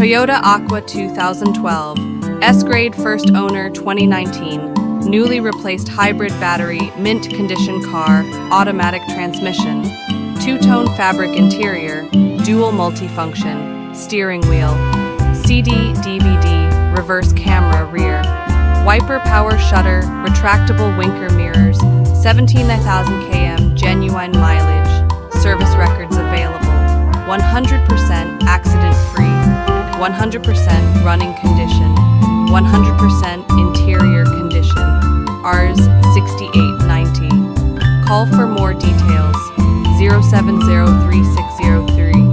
Toyota Aqua 2012, S-Grade First Owner 2019, newly replaced hybrid battery, mint condition car, automatic transmission, two-tone fabric interior, dual multifunction, steering wheel, CD, DVD, reverse camera rear, wiper power shutter, retractable winker mirrors, 17,000 km, genuine mileage, service records available, 100% accident-free, 100% running condition, 100% interior condition, Rs 6890. Call for more details, 0703603